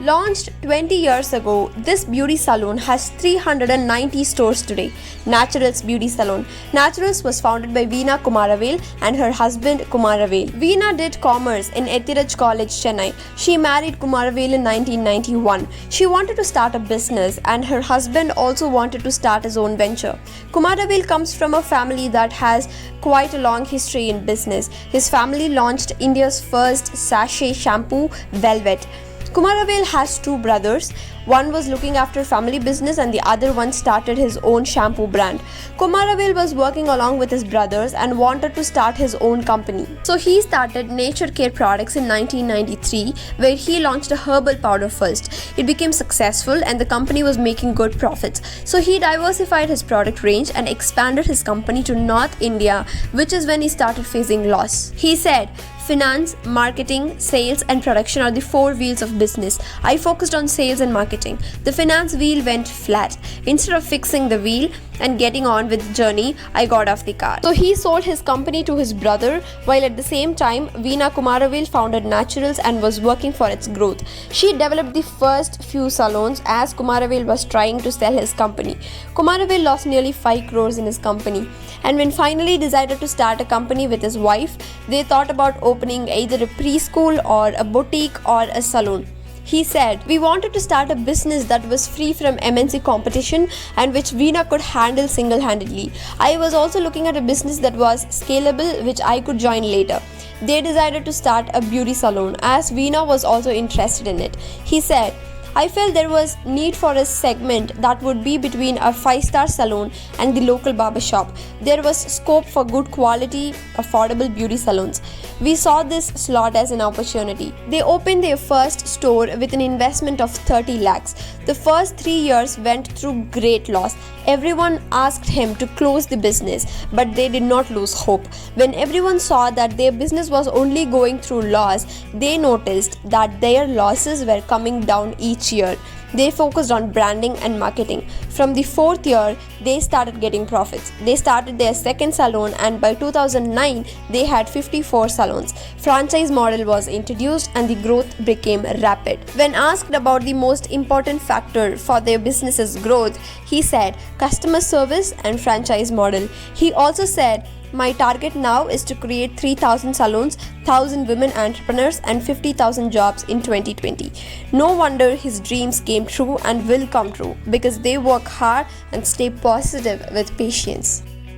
Launched 20 years ago, this beauty salon has 390 stores today. Naturals Beauty Salon. Naturals was founded by Veena Kumaravel and her husband Kumaravel. Veena did commerce in Ethiraj College, Chennai. She married Kumaravel in 1991. She wanted to start a business and her husband also wanted to start his own venture. Kumaravel comes from a family that has quite a long history in business. His family launched India's first sachet shampoo, Velvet. Kumaravel has two brothers. One was looking after family business and the other one started his own shampoo brand. Kumaravel was working along with his brothers and wanted to start his own company. So he started Nature Care Products in 1993, where he launched a herbal powder first. It became successful and the company was making good profits. So he diversified his product range and expanded his company to North India, which is when he started facing loss. He said, "Finance, marketing, sales and production are the four wheels of business. I focused on sales and marketing. The finance wheel went flat. Instead of fixing the wheel and getting on with the journey, I got off the car." So he sold his company to his brother, while at the same time, Veena Kumaravel founded Naturals and was working for its growth. She developed the first few salons as Kumaravel was trying to sell his company. Kumaravel lost nearly 5 crores in his company. And when finally decided to start a company with his wife, they thought about opening either a preschool or a boutique or a salon. He said, "We wanted to start a business that was free from MNC competition and which Veena could handle single-handedly. I was also looking at a business that was scalable, which I could join later." They decided to start a beauty salon as Veena was also interested in it. He said, "I felt there was need for a segment that would be between a 5-star salon and the local barber shop. There was scope for good quality, affordable beauty salons. We saw this slot as an opportunity." They opened their first store with an investment of 30 lakhs. The first 3 years went through great loss. Everyone asked him to close the business, but they did not lose hope. When everyone saw that their business was only going through loss, they noticed that their losses were coming down each year. They focused on branding and marketing. From the 4th year, they started getting profits. They started their second salon and by 2009, they had 54 salons. Franchise model was introduced and the growth became rapid. When asked about the most important factor for their business's growth, he said, "Customer service and franchise model." He also said, "My target now is to create 3,000 salons, 1,000 women entrepreneurs and 50,000 jobs in 2020. No wonder his dreams came true and will come true because they work hard and stay positive with patience.